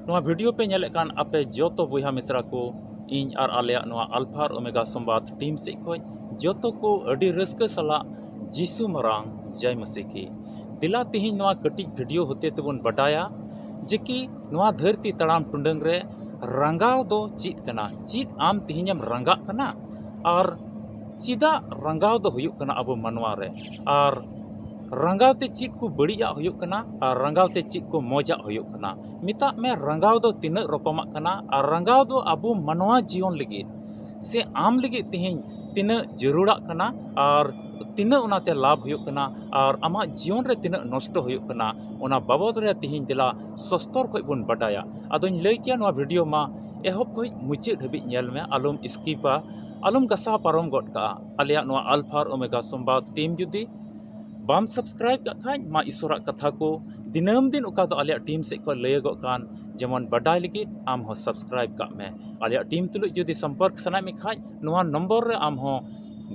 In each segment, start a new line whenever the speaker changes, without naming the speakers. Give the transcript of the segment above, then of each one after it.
नोआ वीडियो पे नेले कान आपे जोतो बुहा मिश्रा को इन और आले नोआ अल्फा और ओमेगा संवाद टीम से खोज जोतो को अडी रस्क सला जीसु मरांग जय मसीह की दिला तिहिन नोआ कटिक वीडियो होते तबन बडाया जेकि नोआ धरती तड़ाम टुंडंग रे रंगाव दो चीत कना चीत आम तिहिनम रंगा कना और चिदा रंगाव दो हुयुक कना अबो मनवा रे और रंगावते चीज को बड़िया हुयुक कना और रंगावते चीज को मोजा हुयुक कना मिता में रंगाव दो तीन रकमा कना और रंगाव दो अबो मनवा जीवन लगी से आम लगी तिहिन तीन जरूरा कना और तीन उनाते लाभ हुयुक कना और आमा जीवन रे तीन नष्ट हुयुक कना उना बाबद रे तिहिन दिला सस्तर खोज बन बडाया अदों लई किया नोआ वीडियो मा एहब खोज मुचे धबी नेल में आलम स्किपा आलम गसा पारम गड का आलिया नोआ अल्फा और ओमेगा संवाद टीम जुदी बाम सब्सक्राइब का खान मा ईश्वर कथा को दिनम दिन उका तो आलिया टीम से को लय गो कान जेमन बडाय लगी आम हो सब्सक्राइब का में आलिया टीम तुलु जुदी संपर्क सना में खान नोआ नंबर रे आम हो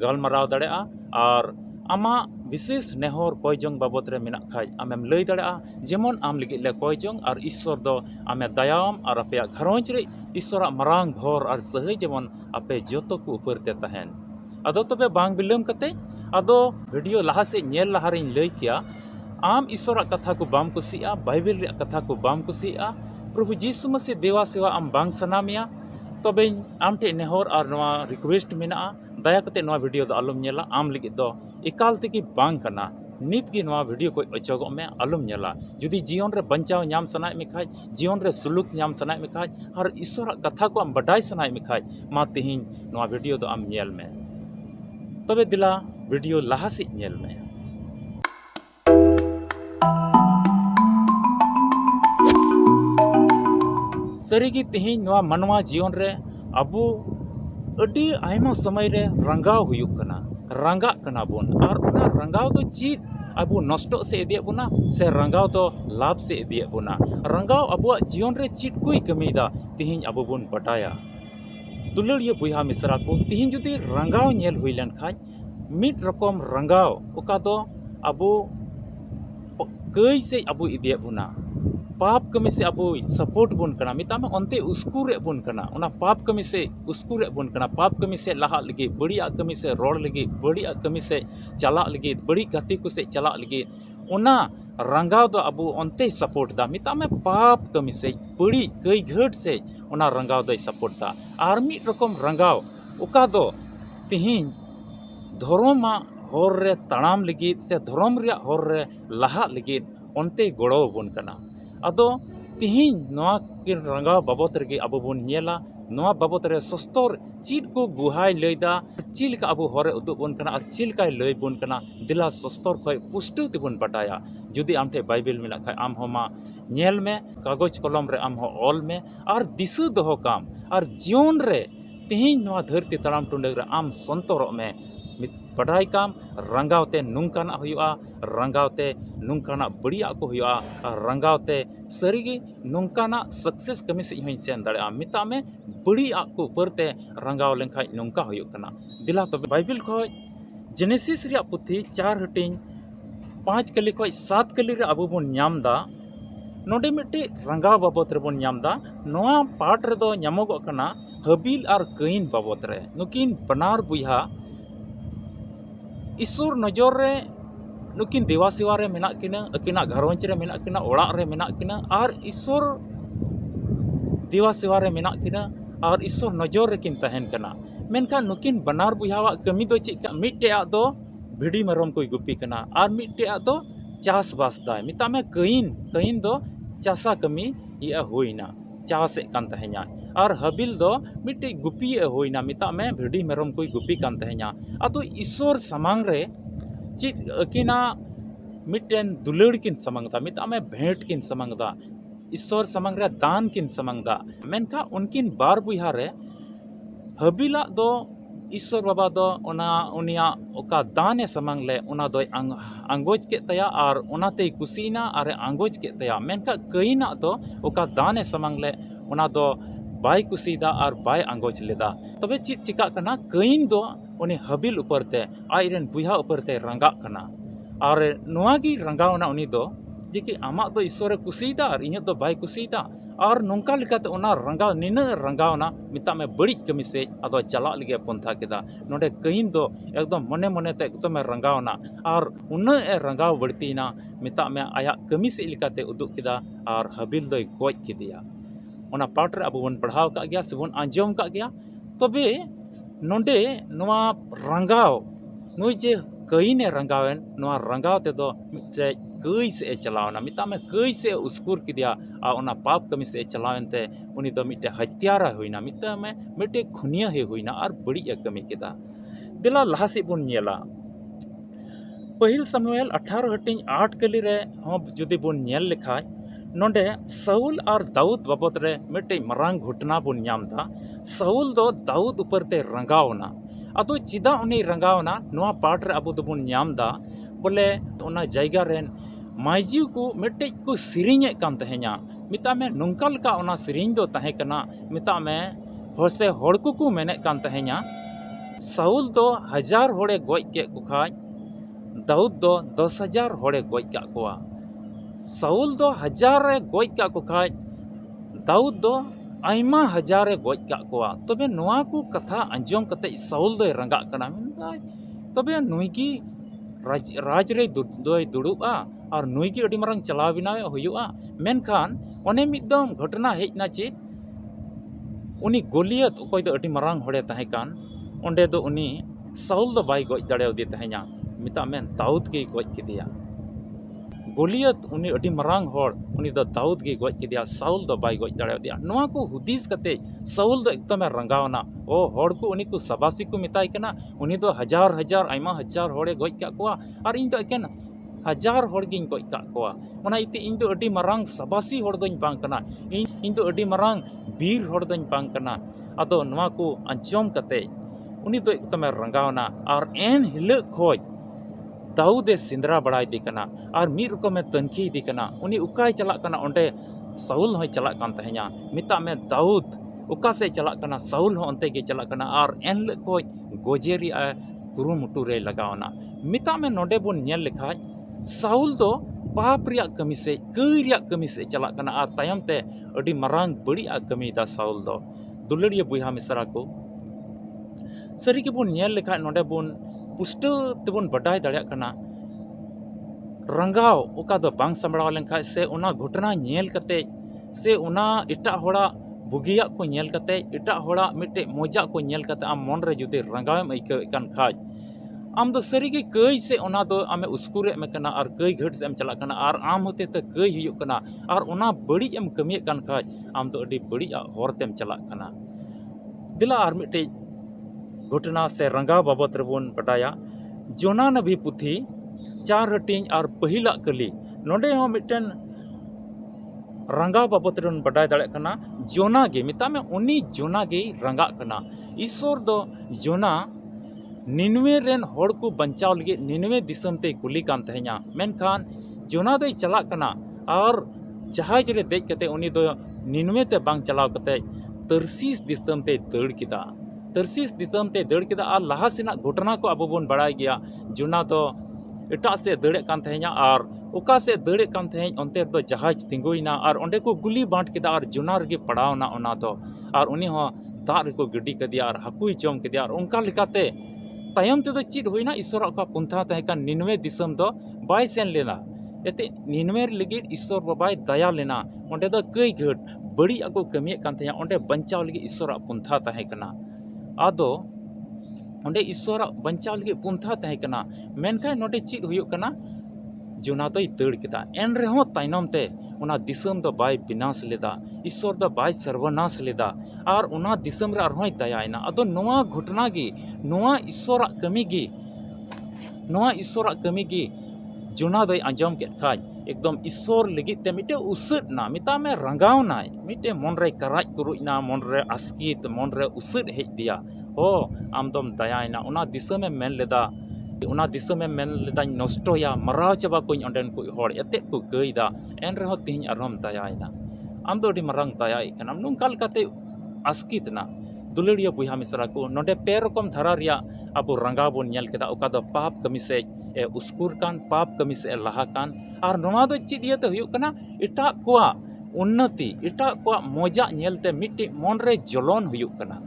गलमाराव दड़ेआ और आमा विशेष नेहर कोयजोंग बाबत रे मेना खाय आमेम लय दड़ेआ जेमन आम लगी ले कोयजोंग और ईश्वर दो आमे दयाम और आपे घरोंज रे ईश्वर मरांग भोर और सही जेमन आपे जोतो को ऊपर ते तहन अदो तबे बांग बिलम कते अदो वीडियो लहा से नेल लहा रे लय किया आम ईश्वर कथा को बाम कुसिया बाइबल रे कथा को बाम कुसिया प्रभु यीशु मसीह देवा सेवा आम बांग सनामिया तबे आम टे नेहर और नोआ रिक्वेस्ट मेना दया कते नोआ वीडियो दो आलम नेला आम लगी दो एकाल ते की बांग कना नित की नोआ वीडियो को अचोगो में आलम नेला जुदी जीवन रे बंचाव नाम सनाय में खाय जीवन रे सुलूक नाम सनाय में खाय और ईश्वर कथा को आम बडाय सनाय में खाय मा तिहिन नोआ वीडियो दो आम नेल में तबे दिला वीडियो लहा से नेल में सरीगी तिहिन नोआ मनवा जीवन रे अबो अडी आयमा समय रे रंगाव हुयुक कना रंगा कना बोन और उना रंगाव दो चीज अबो नष्टो से इदिया बोना से रंगाव दो लाभ से इदिया बोना रंगाव अबो जीवन रे चीज कोई कमीदा तिहिन अबो बोन बटाया दुलड़िया बुहा मिश्रा को तिहिन जुदी रंगाव नेल हुई लेन खाज मिट रकम रंगाव ओका दो अबो कई से अबो इदिया बोना पाप कमी से अबो सपोर्ट बन कना मिता में अंते उसकुरे बन कना उना पाप कमी से उसकुरे बन कना पाप कमी से लहा लगी बड़िया कमी से रोड लगी बड़िया कमी से चला लगी बड़ी गति को से चला लगी उना रंगाव दो अबो अंते सपोर्ट दा मिता में पाप कमी से बड़ी कई घट से उना रंगाव दो सपोर्ट दा आर मिट रकम रंगाव ओका दो तिहिन धर्म हर रे ताड़ाम लगी से धर्म रे हर रे लहा लगी अंते गड़ो बन कना अदो तिहिन नोआ के रंगाव बाबत रे अबो बन नेला नोआ बाबत रे सस्तर चीज को गुहाय लैदा चिल का अबो हरे उदु बन कना और चिल का लय बन कना दिला सस्तर खय पुष्टि तिबन बटाया जुदी आमठे बाइबल मेना खाय आम होमा नेल में कागज कलम रे आम हो ऑल में और दिसु दोहो काम और जीवन रे तिहिन नोआ धरती तड़ाम टुंडग रे आम संतोर में बड़ाई काम रंगावते नुंकाना हुआ रंगावते नुंकाना बढ़िया को हुआ रंगावते सरीगे नुंकाना सक्सेस कमी से होई सेन दाड़ा मिता में बढ़िया को ऊपरते रंगाव लेखा नुंका हुआ कना दिला तो बाइबल खो जेनेसिस रे पुथी 4 हटिंग 5 कली खो 7 कली रे अबो बन नाम दा नोडे मिट्टी रंगाव बाबत रे बन नाम दा नोआ पाठ रे दो नामोगो कना हबील और कईन बाबत रे नुकिन बनार बुहा ईश्वर नजर रे नुकिन देवा सेवा रे मेना किना अकिना घरोंच रे मेना किना ओड़ा रे मेना किना और ईश्वर देवा सेवा रे मेना किना और ईश्वर नजर रे किन तहन कना मेनका नुकिन बनार बुहावा कमी दो चिका मिट्टे आ दो भिडी मरम कोई गुपी कना और मिट्टे आ दो चास बास दाय मिता में कईन दो चासा कमी ये होइना चास कान तहना और हबिल दो मिट्टी गुपी होइना मिता में भिडी मेरम कोई गुपी कान तहना अतो ईश्वर समांग रे चित अकिना मिट्टेन दुलड़ किन समांगदा मिता में भेंट किन समांगदा ईश्वर समांग रे दान किन समांगदा मेनका उनकिन बार बुहा रे हबिला दो ईश्वर बाबा दो ओना उनिया ओका दाने समांग ले ओना दो आंगोज के तया और ओनाते कुसीना और आंगोज के तया मेनका कईना दो ओका दाने समांग ले ओना दो बाय कुसीदा और बाय आंगोज लेदा तबे चित चिका कना कईन दो उनी हबिल ऊपरते आइरन बुहा ऊपरते रंगा कना और नोआगी रंगावना उनी दो जे कि आमा दो ईश्वर कुसीदा और इᱧ दो बाय कुसीदा और नौका लेकाते ओना रंगाव निना रंगावना मिता में बड़ी कमी से अदो चला लगे पंथा केदा नोडे कहीन दो एकदम मने मने ते एकदम रंगावना और उन्ना रंगाव बढ़तीना मिता में आया कमी से लेकाते उदुग केदा और हबील दोय गोज केदिया ओना पाठ रे अबो बन पढ़ाव का गया से बन आंजम का गया तबे नोडे नोआ रंगाव नुई जे कहीने रंगावेन नोआ रंगाव ते दो मिटे कई से चलावना मिता में कई से उस्कुर किदिया आ ओना पाप कमी से चलावेनते उनी दो मिटे हत्यारा हुईना मिता में मिटे खुनिया हे हुईना और बड़ी कमी केदा दिला लहासी बुन नेला पहिल समूएल 18 हटिंग 8 कली रे हम जुदी बुन नेल लेखाय नोंडे साउल और दाऊद बाबत रे मिटे मरांग घटना बुन नामदा साउल दो दाऊद ऊपर ते रंगावना अदो चिदा उनी रंगावना नोआ पाठ रे अबो दोबुन नामदा बोले ओना जायगा रेन माइजी को मिटे को सिरिंगे कान तहे냐 मिता में नोंका लका ओना सिरिंग दो तहे कना मिता में होसे होड़को को मेने कान तहे냐 साउल दो 1000 होड़े गोज के कुखाय दाऊद दो 10,000 होड़े गोज का कोआ साउल दो 1000 रे गोज का कुखाय दाऊद दो आयमा 1000 रे गोज का कोआ तबे नोआ को कथा अंजम कते साउल दो रंगा कना तबे नुई की राज रे दोय दुड़ुबा और नुई की अडी मरंग चलाव बिनावे हुयुआ मेनखान ओने मिदम घटना हेजना चे उनी गोलियत उकोय दो अडी मरंग होड़े तहे कान ओंडे दो उनी साउल दो बाय गोज दाड़ेव दे तहे냐 मिता मेन दाऊद के गोज केदिया गोलियत उनी अडी मरंग होड़ उनी दो दाऊद के गोज केदिया साउल दो बाय गोज दाड़ेव दिया नोआ को हुदिस कते साउल दो एकदम रंगावना ओ होड़ को उनी को सबासी को मिताय कना उनी दो 1000 आयमा 1000 होड़े गोज का कोआ और इन दो एकेन 1000 होड़ गिन गोज का कोआ ओना इति इन दो अडी मरंग सबासी होड़ दोኝ बांग कना इन दो अडी मरंग बीर होड़ दोኝ बांग कना अदो नोआ को अंजम कते उनी दो एकदम रंगावना और एन हिल खोज दाऊदे सिंदरा बड़ा दी कना और मिर को में तनखी दी कना उनी उकाय चला कना ओंडे साउल होय चला कान तहे냐 मिता में दाऊद उका से चला कना साउल हो अंते के चला कना और एन ल को गोजेरी आ कुरुमुटु रे लगावना मिता में नोडे बुन नेल लेखाय साउल दो पाप रिया कमी से कई रिया कमी से चला कना और तायम ते अडी मरांग बड़ी आ कमी दा साउल दो दुलड़िया बुहा मिसरा को सरी के बुन नेल लेखाय नोडे बुन पुष्टो तेबुन बडाय दाड़िया कना रंगाव ओका दो बांग संभळाव लेनखाय से ओना घटना नेल कते से ओना एटा होड़ा बुगिया को नेल कते एटा होड़ा मिटे मोजा को नेल कते आम मन रे जुदि रंगावम आइकाव कान खाज आम दो सरी के कई से ओना दो आमे उस्कुरे में कना और कई घट से एम चला कना और आम होते ते कई हुयु कना और ओना बड़ी एम कमिय कान खाज आम दो अडी बड़ी होरतेम चला कना दिला और मिटे घटना से रंगाव बाबत रेबुन बडाया जोना नबी पुथी 4 हटिंग और पहिला कली नोडे हो मिटन रंगाव बाबत रेबुन बडाय दाड़े कना जोना गे मिता में उनी जोना गे रंगा कना ईश्वर दो जोना निनवे रेन होड़ को बंचाव लगे निनवे दिसम ते कुली कान तहे냐 मेनखान जोना दोय चला कना और जहाज रे देज कते उनी दो निनवे ते बांग चलाव कते तरसीस दिसम ते दड़ किदा तरसीस दिसम ते दड़ किदा और लहा सेना घटना को अब बन बड़ाय गया जोना तो एटा से दड़े कान तहे냐 और ओका से दड़े कान तहेñ onte दो जहाज तिंगुइना और ओंडे को गुली बांट किदा और जोना रगे पड़ावना ओना दो और उनी हो दाग रे को गड्डी कदिया और हाकुई जम कदिया और उनका लेकाते तायम ते दो चिद होइना ईश्वर का पुंथा तहे कान निनवे दिसम दो बाय सेन लेना एते निनवे लगे ईश्वर बाबाय दया लेना ओंडे दो कई घट बड़ी को कमिय कान तहे냐 ओंडे बंचाव लगे ईश्वर पुंथा तहे कना आदो ओंडे ईश्वर बंचाव लगे पुंथा तहे कना मेनखाय नोडे चिद हुयुग कना जोना दोय दड़ केदा एन रेहो तायनम ते ओना दिसम दो बाय विनाश लेदा ईश्वर दो बाय सर्वनाश लेदा और ओना दिसम रे आरहोय दयायना अदो नोआ घटना गे नोआ ईश्वर कमी गे जोना दोय आंजम के खाय एकदम ईश्वर लगे ते मिटे उसद ना मिता में रंगाव नाय मिटे मन रे कराज कुरुजना मन रे आस्कित मन रे उसद हेज दिया हो आम दम दयायना ओना दिसम में मेन लेदा ओना दिसम में मेन लेदा नष्टया मराव चाबा कोई ओंडेन को होड़ एते को गईदा एन रेहो तिहिं आरहम दयायना आम दो अडी मरांग दयाय कना नुंका लकाते आस्कित ना दुलड़िया बुहा मिसरा को नोडे पे रकम धारा रिया अब रंगाव बन नेल केदा ओका दो पाप कमी से उस्कुर कान पाप कमी से लहा कान और नोआ दो चिद इयाते हुयुग कना एटा कोआ उन्नति एटा को मजा नेलते मिट्टी मन रे जलन हुयुक कना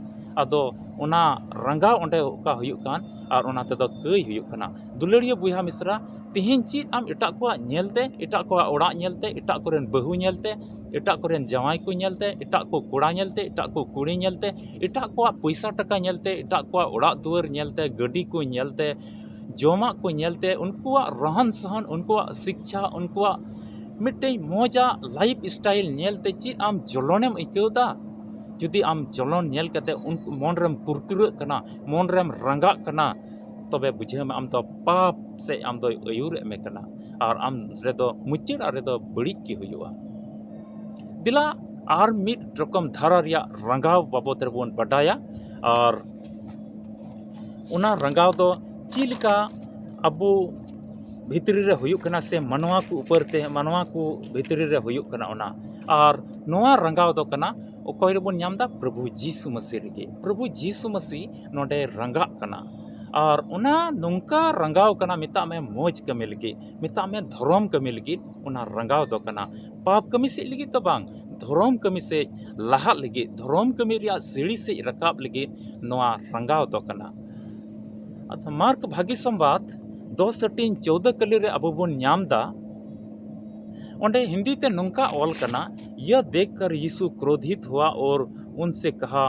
आदो ओना रंगा ओंडे ओका हुयुक कान आर ओना तेदो कई हुयुक कना दुलड़िया बुया मिश्रा तिहिन चीज आम एटा को नेलते एटा को ओड़ा नेलते एटा कोरेन बहु नेलते एटा कोरेन जवाई को नेलते एटा को कोड़ा नेलते एटा को कुड़ी नेलते एटा को पैसा टका नेलते एटा को ओड़ा दुआर नेलते गड्डी को नेलते जमा को नेलते उनकुआ रहन सहन उनकुआ शिक्षा उनकुआ मिट्टे मजा लाइफ स्टाइल नेलते चीज आम जलनेम इकौदा जुदी आम जलन नेल कते उन मनरेम कुरकुर कना मनरेम रंगा कना तबे बुझे में आम तो पाप से आम दो अयुर में कना और आम रेदो मुचिर और रेदो बड़ी की हुआ दिला आर मिड रकम धारा रिया रंगाव बाबत रेबोन बडाया और उना रंगाव दो चिलका अबो भितरी रे हुयुक कना से मनवा को ऊपर ते मनवा को भितरी रे हुयुक कना ओना और नोआ रंगाव दो कना ओकोय रेबोन नामदा प्रभु जीसु मसीह रेगे प्रभु जीसु मसीह नोडे रंगा कना और उना नोंका रंगाव कना मिता में मौज कमी लगी मिता में धर्म कमी लगी उना रंगाव दो कना पाप कमी से लगी तो बांग धर्म कमी से लहा लगी धर्म कमी रिया सीढ़ी से रकाब लगी नोआ रंगाव दो कना अथ मार्क भागी संवाद 2:14 कली रे अबो बोन नामदा ओंडे हिंदी ते नोंका ऑल कना यह देखकर यीशु क्रोधित हुआ और उनसे कहा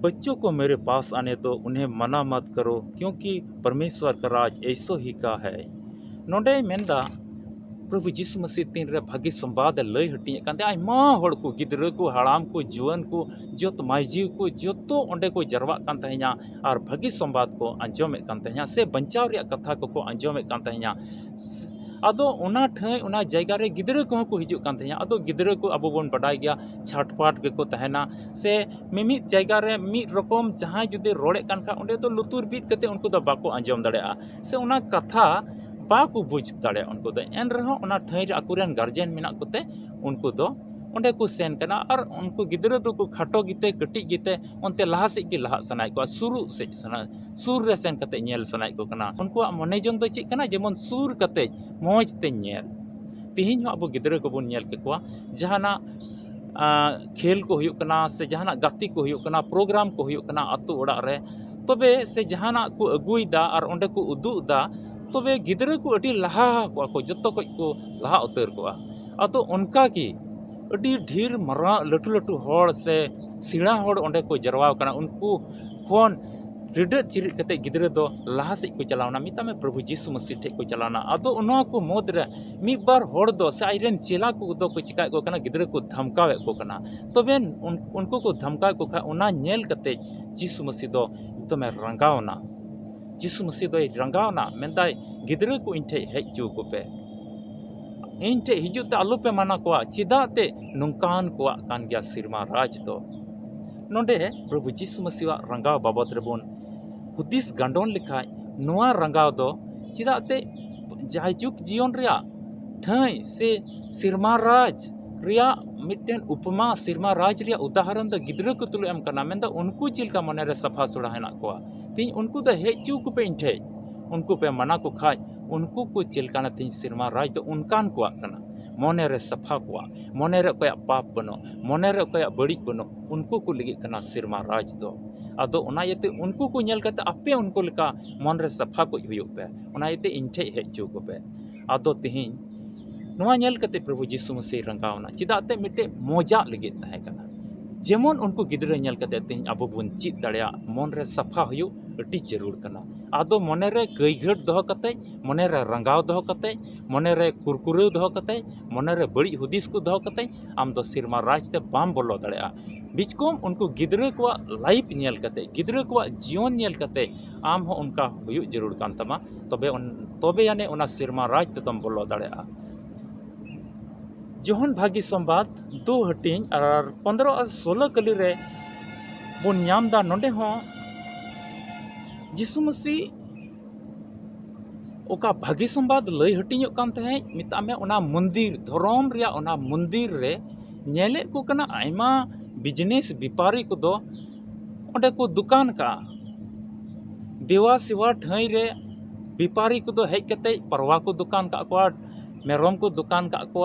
बच्चों को मेरे पास आने दो उन्हें मना मत करो क्योंकि परमेश्वर का राज ऐसो ही का है नोंडे मेंदा प्रभु जीसु मसीह तीन रे भागी संवाद लय हटी कांदे आयमा हड़ को गिद्र को हड़ाम को जुआन को जोत माइजी को जोतो ओंडे को जरवा कान तहेना और भागी संवाद को अंजोमे कान तहेना से बंचाव रिया कथा को अंजोमे कान तहेना आदो उना ठै उना जायगा रे गिद्र को हिजु कान तहेना आदो गिद्र को अबो बोन बडाय गया छाटपाट के को तहेना से मिमि जायगा रे मि रकम जहां जुदे रोड़े कान का ओंडे तो लुतुर बीत कते उनको दो बाको अंजोम दड़ेआ से उना कथा बाको बुझ दाड़े उनको दो एन रहो उना ठै रे अकुरेन गार्जियन मेना कोते उनको दो ओंडे को सेन कना और उनको गिद्र दो को खाटो गिते कटी गिते ओनते लहा से की लहा सनाय को सुरु से सना सुर रे सेन कते नेल सनाय को कना उनको मने जंग दो चे कना जेमन सुर कते मौज ते नेल तिहिन अब गिद्र को बन नेल के को जहाना खेल को हुयुक कना से जहाना गाती को हुयुक कना प्रोग्राम को हुयुक कना अतु ओड़ा रे तबे से जहाना को अगुइदा और ओंडे को उदुदा तबे गिद्र को अडी लहा को जत्तो को लहा उतर को अतो उनका की अडी ढेर मरा लटू लटू हड़ से सिड़ा हड़ ओंडे को जरवाव कना उनको फोन रिडट चिरिट कते गिद्र दो लहा से को चलावना मिता में प्रभु जीसु मसीह ठे को चलावना अदो उना को मोद रे मी बार हड़ दो से आइरन चेला को दो को चिका को कना गिद्र को धमकावे को कना तबे उनको को धमका को खा उना नेल कते जीसु मसीह दो तो मैं रंगावना जीसु मसीह दो रंगावना मेंदाय गिद्र को इनठे हेजू को पे इनठे हिजू ते आलू पे माना को चिदा ते नुकान को कान गया सिरमा राज दो नोंडे प्रभु जीसु मसीह रंगाव बाबत रेबोन हुदिस गांडोन लिखाय नोआ रंगाव दो चिदा ते जायजुक जीवन रिया ठई से सिरमा राज रिया मिटेन उपमा सिरमा राज रिया उदाहरण द गिद्र को तुले एम कना मेंदा उनको चिलका मने रे सफा सुड़ा हेना को तीन उनको द हेजू को पे इनठे उनको पे मना को खाय उनको को चिलका तीन सिरमा राज तो उनकान को कना मने रे सफा को मने रे कोया पाप बनो मने रे कोया बड़ी बनो उनको को लगी कना सिरमा राज दो आदो उना येते उनको को नेल कते आपे उनको लेका मन रे सफा को हुयो पे उना येते इनठे हेजू को पे आदो तिहिन नोआ नेल कते प्रभु जीसु मसीह रंगावना चिदाते मिटे मजा लगी तहे कना जेमन उनको गिद्र नेल कते तिहिन अबो बुन चित दाड़िया मन रे सफा हुयो अति जरूर कना आदो मने रे गईघट दो कते मने रे रंगाव दो कते मने रे कुरकुरे दो कते मने रे बड़ी हुदिस को दो कते आम दो सिरमा राज ते बाम बोलो दाड़िया बिचकोम उनको गिद्र को लाइफ नेल कते गिद्र को जीवन नेल कते आम हो उनका हुयो जरूर कान तमा तबे याने उना सिरमा राज ते तम बोलो दाड़िया जोहन भागी संवाद 2 हटिंग और 15 और 16 कली रे बुन नामदा नोंडे हो जीसु मसीह ओका भागी संवाद लय हटिंग कान तहे मिता में उना मंदिर धर्म रिया उना मंदिर रे नेले को कना आयमा बिजनेस व्यापारी को दो ओंडे को दुकान का देवा सिवा ठई रे व्यापारी को दो हेज कते परवा को दुकान का को मेरम को दुकान का को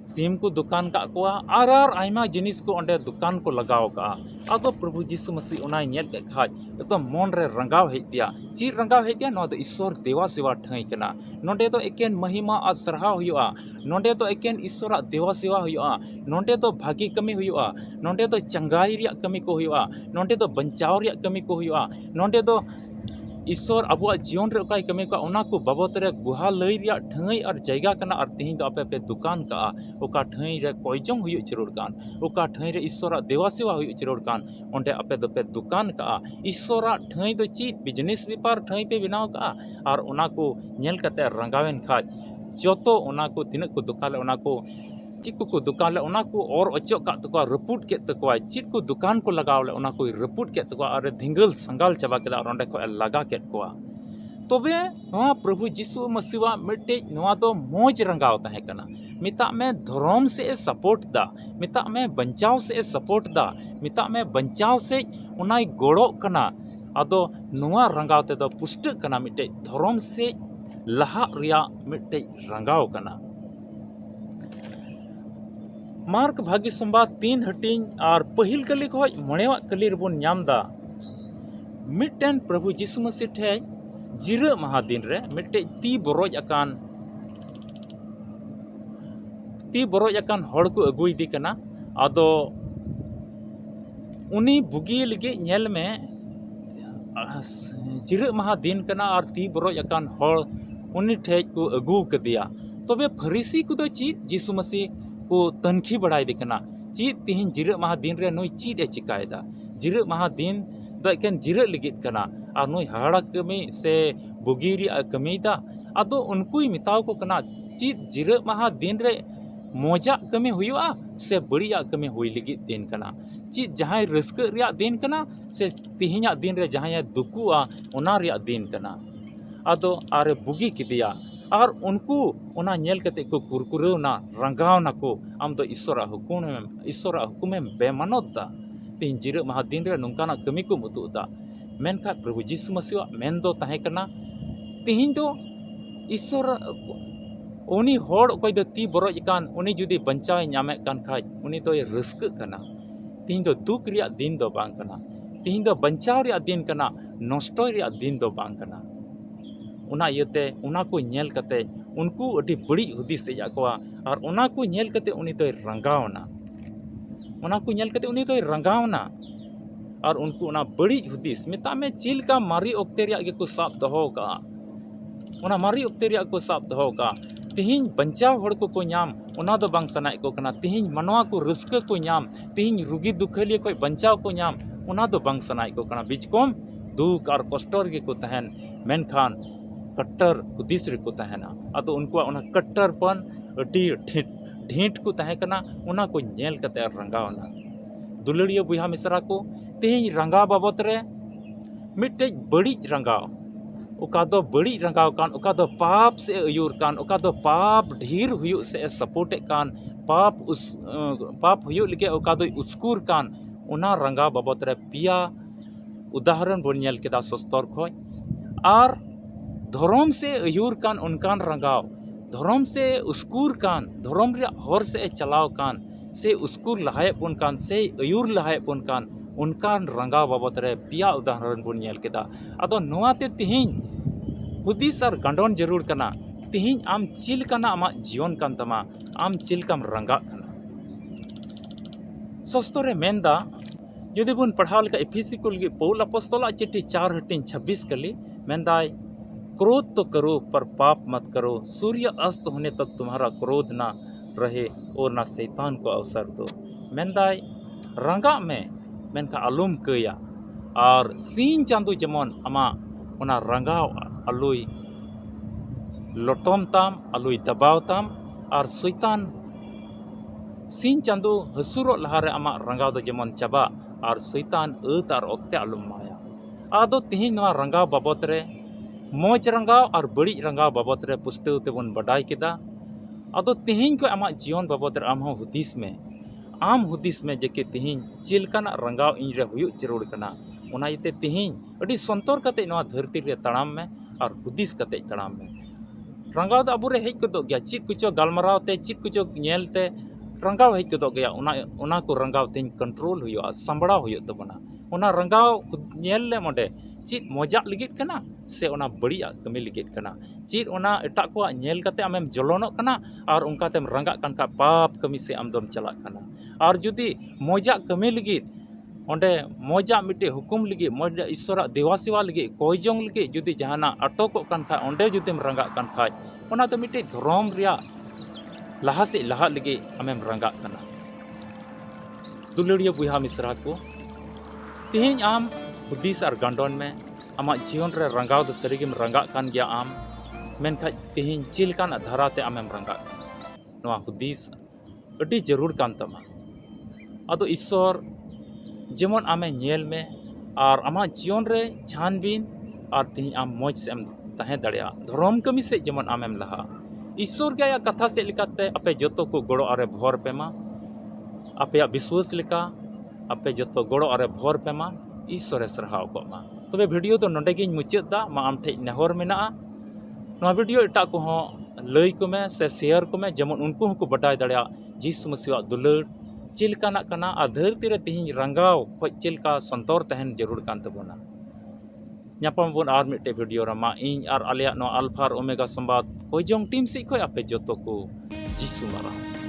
सिम को दुकान का कोआ आर आयमा जिनिस को अंडे दुकान को लगाव का आदो प्रभु जीसु मसीह उनाय नेल के खाज तो मन रे रंगाव हेतिया ची रंगाव हेतिया नो दो ईश्वर देवा सेवा ठई कना नोंडे तो एकेन महिमा आ सरहाव हुआ नोंडे तो एकेन ईश्वर देवा सेवा हुआ नोंडे तो भागी कमी हुआ नोंडे तो चंगाई रिया कमी को हुआ नोंडे तो बंचाव रिया कमी को हुआ नोंडे तो ईश्वर अब जीवन रे ओकाय कमी का ओना को बाबत रे गुहा लई रिया ठई और जगह कना और तिहिं दो आपे पे दुकान का ओका ठई रे कोयजोंग हुयु जरूर कान ओका ठई रे ईश्वर देवा सेवा हुयु जरूर कान ओंडे आपे दो पे दुकान का ईश्वर ठई दो चीज बिजनेस व्यापार ठई पे बनाव का और ओना को नेल कते रंगावेन खाज जोतो ओना को तिनक को दुकान ओना को चिक को दुकान ले ओना को और अचो का तको रपूट के तको चिक को दुकान को लगाव ले ओना को रपूट के तको और धिंगल संगाल चबा के और ओंडे को लगा के को तबे नवा प्रभु जीसु मसीहा मिटे नवा दो मौज रंगाव तहे कना मिता में धर्म से सपोर्ट दा मिता में बंचाव से सपोर्ट दा मिता में बंचाव से उनाई गोड़ो कना आदो नवा रंगाव ते दो पुष्ट कना मिटे धर्म से लहा रिया मिटे रंगाव कना मार्क भागी संवाद 3 हटिंग और पहिल कली खो मणेवा कली रबन नामदा मिटन प्रभु जीसु मसीह ठे जिरा महादिन रे मिटे ती बरोज अकान हड़ को अगुई दी कना आदो उनी बुगी लगे नेल में जिरा महादिन कना और ती बरोज अकान हड़ उनी ठे को अगू कदिया तबे फरीसी को दो चीज जीसु मसीह को तनखी बढ़ाई दिकना चीज तिहिन जिरा महादिन रे नुई चीज ए चिकायदा जिरा महादिन दो एकेन जिरा लिगित कना और नुई हाड़ा कमी से बुगिरी कमीदा आदो उनकुई मिताव को कना चीज जिरा महादिन रे मोजा कमी हुआ से बड़िया कमी हुई लिगित दिन कना चीज जहां रस्क रिया दिन कना से तिहिना दिन रे जहां दुकुआ ओना रिया दिन कना आदो आरे बुगी किदिया और उनको उना नेल कते को कुरकुरेवना रंगावना को आम दो ईश्वर हुकुम में बेमानत दा तीन जिरा महादिन रे नोंकाना कमी को मुदुदा मेनखा प्रभु जीसु मसीह मेन दो ताहे कना तिहिन दो ईश्वर उनी होड़ ओकय दो ती बरोज कान उनी जुदी बंचाव नामे कान खाज उनी दो रस्क कना तिहिन दो दुख रिया दिन दो बांग कना तिहिन दो बंचाव रिया दिन कना नष्ट रिया दिन दो बांग कना उना इयते उना को नेल कते उनको अति बड़ी हुदिस एजा कोआ और उना को नेल कते उनी तो रंगावना उना को नेल कते उनी तो रंगावना और उनको उना बड़ी हुदिस मिता में चिल का मारी ओक्तेरिया के को साब दहो का उना मारी ओक्तेरिया को साब दहो का तिहिन बंचाव हड़ को नाम उना दो बांग सनाय को कना तिहिन मनवा को रस्क को नाम तिहिन रुगी दुखलिए को बंचाव को नाम उना दो बांग सनाय को कना बिचकोम दुख और कष्टर के को तहन मेनखान कट्टर हुदिस रे को तहना अदो उनको उना कट्टरपन अटी ढीठ को तहे कना उना को नेल कते रंगावना दुलड़िया बुहा मिसरा को तेही रंगा बाबत रे मिटे बड़ी रंगाव ओका दो बड़ी रंगाव कान ओका दो पाप से अयूर कान ओका दो पाप ढेर हुयु से सपोर्टे कान पाप हुयु लिगे ओका दो उस्कुर कान उना रंगा बाबत रे पिया उदाहरण बोन नेल केदा सस्तर खोय और धर्म से अयूर कान उनकान रंगाव धर्म से उस्कुर कान धर्म रे हर से चलाव कान से उस्कुर लहाय पुन कान से अयूर लहाय पुन कान उनकान रंगाव बाबत रे पिया उदाहरण बोन नेल केदा अदो नोआते तिहिन हुदिस और गंडोन जरूर कना तिहिन आम चिल कना आमा जीवन कान तमा आम चिल कम रंगा कना सस्तोरे मेंदा यदि बुन पढ़ाव लेका एफिसी को लगी पौल अपस्तोला चिट्ठी 4 हटिन 26 कली मेंदाय क्रोध तो करो पर पाप मत करो सूर्य अस्त होने तक तुम्हारा क्रोध ना रहे और ना शैतान को अवसर दो मेंदाय रंगा में मेनका आलुम कया और सीन चांदू जमन अमा उना रंगाव अलुई लोटोम ताम अलुई दबाव ताम और शैतान सीन चांदू हसुरो लहारे अमा रंगाव दो जमन चाबा और शैतान अत और ओक्ते आलुम माया आदो तिहिन नवा रंगाव बाबत रे मौज रंगाव और बड़ी रंगाव बाबत रे पुस्तेव तेबन बडाई केदा अदो तिहिन को आमा जीवन बाबत रे आम हुदिस में जेके तिहिन चिलकाना रंगाव इन रे हुयु जरूर कना उना इते तिहिन अडी संतोर कते नवा धरती रे तड़ाम में और हुदिस कते तड़ाम में रंगाव द अबुरे हेज गदो गया चित कुचो गालमराव ते चित कुचो नेलते रंगाव हेज गदो गया उना को रंगाव तेन कंट्रोल हुयो संबड़ाव हुयो तबना उना रंगाव नेल ले मोडे चित मजा लिगित कना से उना बड़िया कमी लिगित कना चित उना एटा को नेल कते आमेम जलोनो कना और उनका तेम रंगा कन का पाप कमी से आमदम चला कना और जुदी मजा कमी लिगित ओंडे मजा मिटे हुकुम लिगित मजा ईश्वर देवा सेवा लिगित कोयजोंग लिगित जुदी जहाना अटको कन खा ओंडे जुदीम रंगा कन खा ओना तो मिटे धर्म रिया लहा से लहा लिगित आमेम रंगा कना दुलड़िया बुहा मिश्रा को तिहिं आम हुदीस और गांडोन में आमा जीवन रे रंगाव दो सरीगिम रंगा कान गया आम मेनखा तिहिं चिलकान धाराते आमेम रंगा नवा हुदीस अति जरूर कान तमा अदो ईश्वर जेमन आमे नेल में और आमा जीवन रे छानबीन और तिहिं आम मौज से तहें दड़िया धर्म कमी से जेमन आमेम लहा ईश्वर गया कथा से लिकाते अपे जतो को गड़ो आरे भर पेमा अपे विश्वास लिका अपे जतो गड़ो आरे भर पेमा ईश्वरे सरहाव को मा तबे वीडियो तो नोंडे गिन मुचादा मा आम ठे नेहर मेना नवा वीडियो एटा को हो लई को में से शेयर को में जेमन उनको को बटाय दड़िया जीसु मसीह दुलड़ चिलकाना कना आ धरती रे तिहिं रंगाव खोज चिलका संतोर तहन जरूर कान तबोना ᱧᱟᱯᱟᱢ ᱵᱚᱱ ᱟᱨ ᱢᱤᱫᱴᱮᱡ ᱵᱷᱤᱰᱤᱭᱳ ᱨᱮ ᱢᱟ ᱤᱧ ᱟᱨ ᱟᱞᱮᱭᱟᱜ ᱱᱚᱣᱟ ᱟᱞᱯᱷᱟ ᱟᱨ ᱳᱢᱮᱜᱟ ᱥᱚᱢᱵᱟᱫ ᱠᱚᱭᱡᱚᱝ ᱴᱤᱢ ᱥᱮᱫ ᱠᱷᱚᱡ ᱟᱯᱮ ᱡᱚᱛᱚ ᱠᱚ ᱡᱤᱥᱩ ᱢᱟᱨᱟᱝ